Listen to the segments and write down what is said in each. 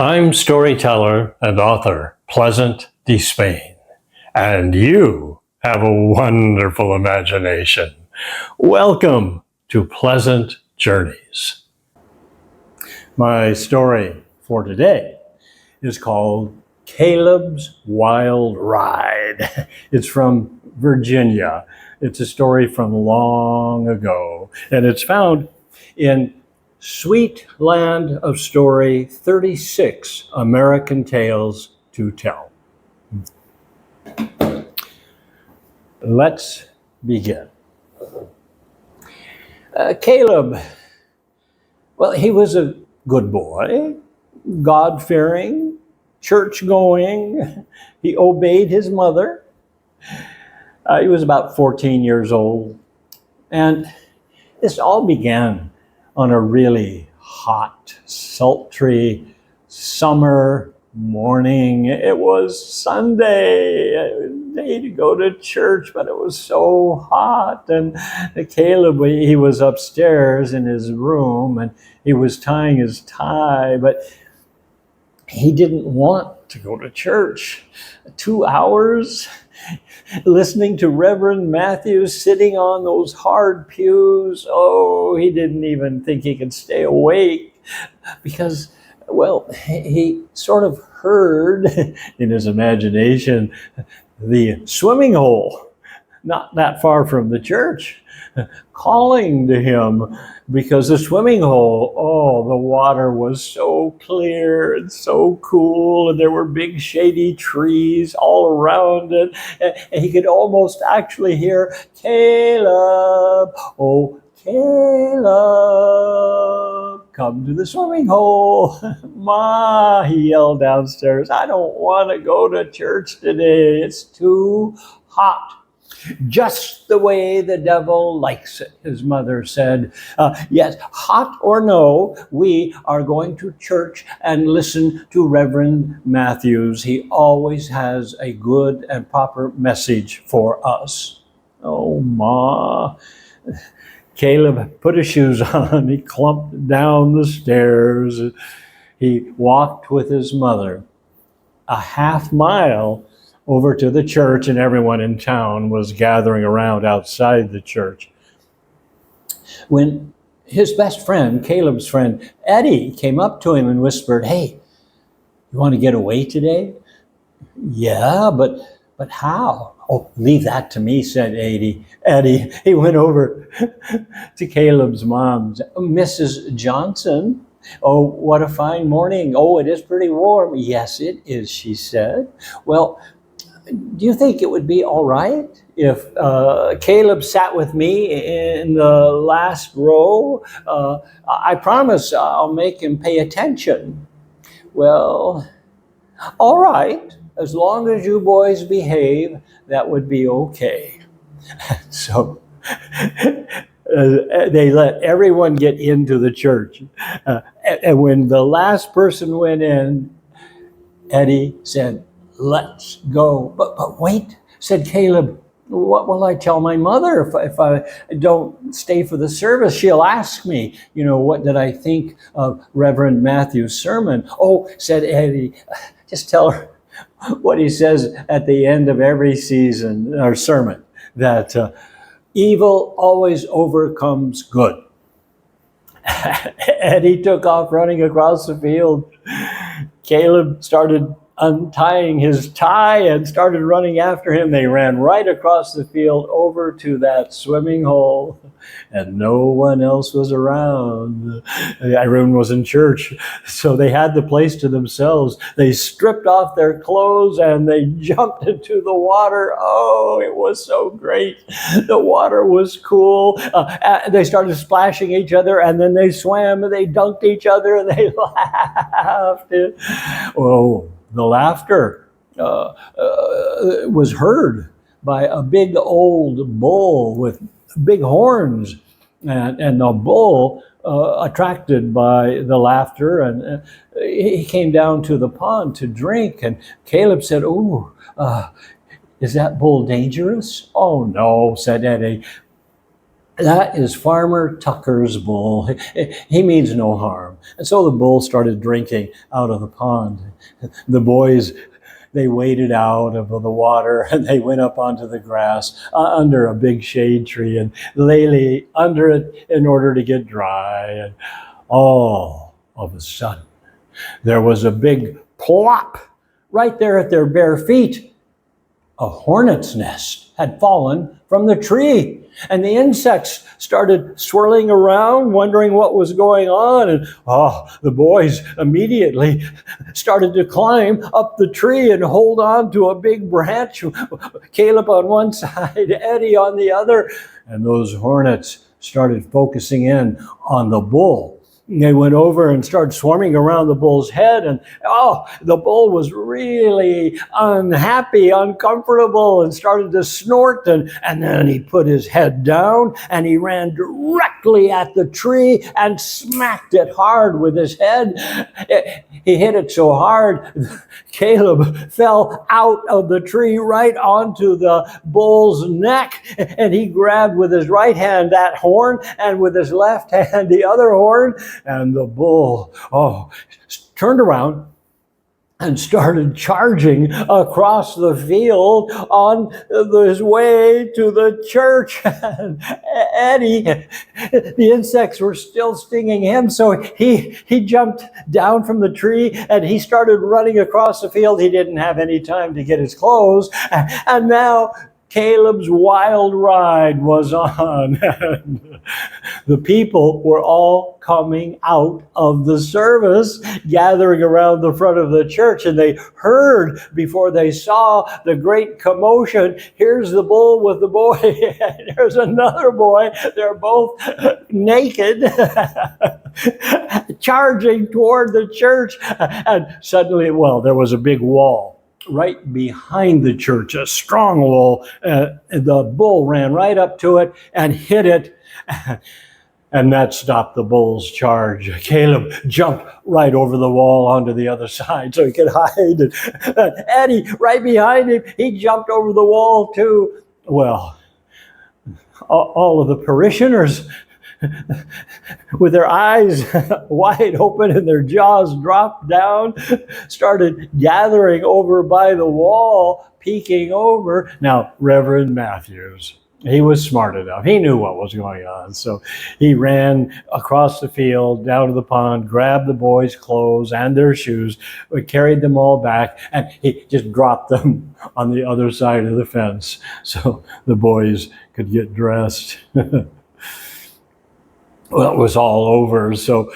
I'm storyteller and author Pleasant Despain, and you have a wonderful imagination. Welcome to Pleasant Journeys. My story for today is called Caleb's Wild Ride. It's from Virginia. It's a story from long ago, and it's found in Sweet Land of Story 36 American Tales to Tell. Let's begin. Caleb, well, he was a good boy, God-fearing, church-going. He obeyed his mother. He was about 14 years old. And this all began on a really hot, sultry summer morning. It was Sunday, a day to go to church, but it was so hot. And Caleb, he was upstairs in his room and he was tying his tie, but he didn't want to go to church. 2 hours listening to Reverend Matthews sitting on those hard pews. Oh, he didn't even think he could stay awake because, well, he sort of heard in his imagination the swimming hole not that far from the church calling to him, because the swimming hole, oh, the water was so clear and so cool, and there were big shady trees all around it, and he could almost actually hear, Caleb, oh, Caleb, come to the swimming hole. Ma, he yelled downstairs, I don't want to go to church today. It's too hot. Just the way the devil likes it, his mother said. Yes, hot or no, we are going to church and listen to Reverend Matthews. He always has a good and proper message for us. Oh, Ma. Caleb put his shoes on. He clumped down the stairs. He walked with his mother a half mile over to the church, and everyone in town was gathering around outside the church. When his best friend, Caleb's friend, Eddie, came up to him and whispered, hey, you want to get away today? Yeah, but how? Oh, leave that to me, said Eddie. He went over to Caleb's mom, Mrs. Johnson. Oh, what a fine morning. Oh, it is pretty warm. Yes, it is, she said. Well, do you think it would be all right if Caleb sat with me in the last row? I promise I'll make him pay attention. Well, all right. As long as you boys behave, that would be okay. So they let everyone get into the church. And when the last person went in, Eddie said, let's go. But wait, said Caleb, what will I tell my mother if I don't stay for the service? She'll ask me, what did I think of Reverend Matthew's sermon? Oh, said Eddie, just tell her what he says at the end of every season or sermon, that evil always overcomes good. Eddie took off running across the field. Caleb started untying his tie and started running after him. They ran right across the field over to that swimming hole, and no one else was around. Everyone was in church, so they had the place to themselves. They stripped off their clothes and they jumped into the water. Oh, it was so great. The water was cool. They started splashing each other, and then they swam and they dunked each other and they laughed. Oh, the laughter was heard by a big old bull with big horns. And the bull, attracted by the laughter, and he came down to the pond to drink. And Caleb said, "Ooh, is that bull dangerous?" "Oh, no," said Eddie. "That is Farmer Tucker's bull. He means no harm. And so the bull started drinking out of the pond. The boys, they waded out of the water and they went up onto the grass under a big shade tree and lay under it in order to get dry. And all of a sudden, there was a big plop right there at their bare feet. A hornet's nest had fallen from the tree, and the insects started swirling around, wondering what was going on. And the boys immediately started to climb up the tree and hold on to a big branch. Caleb on one side, Eddie on the other, and those hornets started focusing in on the bull. They went over and started swarming around the bull's head, and the bull was really unhappy, uncomfortable, and started to snort, and then he put his head down and he ran directly at the tree and smacked it hard with his head. He hit it so hard, Caleb fell out of the tree right onto the bull's neck, and he grabbed with his right hand that horn and with his left hand the other horn. And the bull, turned around and started charging across the field on his way to the church. And Eddie, the insects were still stinging him, so he jumped down from the tree and he started running across the field. He didn't have any time to get his clothes, and now Caleb's wild ride was on. The people were all coming out of the service, gathering around the front of the church, and they heard before they saw the great commotion. Here's the bull with the boy, and there's another boy. They're both naked, charging toward the church. And suddenly, there was a big wall right behind the church, a strong wall. The bull ran right up to it and hit it, and that stopped the bull's charge. Caleb jumped right over the wall onto the other side so he could hide. And Eddie, right behind him, he jumped over the wall too. Well, all of the parishioners, with their eyes wide open and their jaws dropped down, started gathering over by the wall, peeking over. Now, Reverend Matthews, he was smart enough. He knew what was going on. So he ran across the field, down to the pond, grabbed the boys' clothes and their shoes, carried them all back, and he just dropped them on the other side of the fence so the boys could get dressed. Well, it was all over, so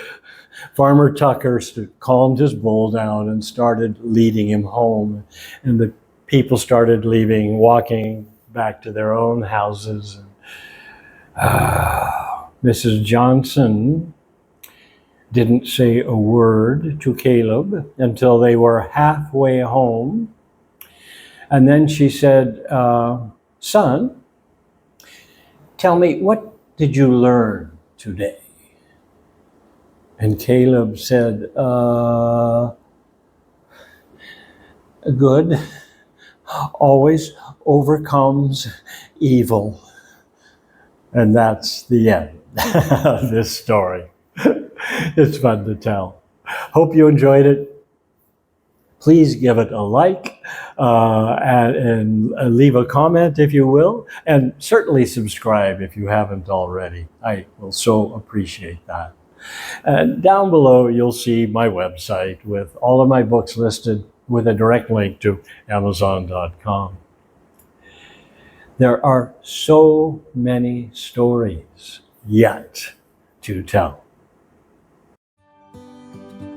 Farmer Tucker calmed his bull down and started leading him home. And the people started leaving, walking back to their own houses. Mrs. Johnson didn't say a word to Caleb until they were halfway home. And then she said, son, tell me, what did you learn today? And Caleb said, good always overcomes evil. And that's the end of this story. It's fun to tell. Hope you enjoyed it. Please give it a like and leave a comment if you will, and certainly subscribe if you haven't already. I will so appreciate that. And down below you'll see my website with all of my books listed with a direct link to Amazon.com. There are so many stories yet to tell.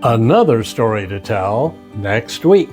Another story to tell next week.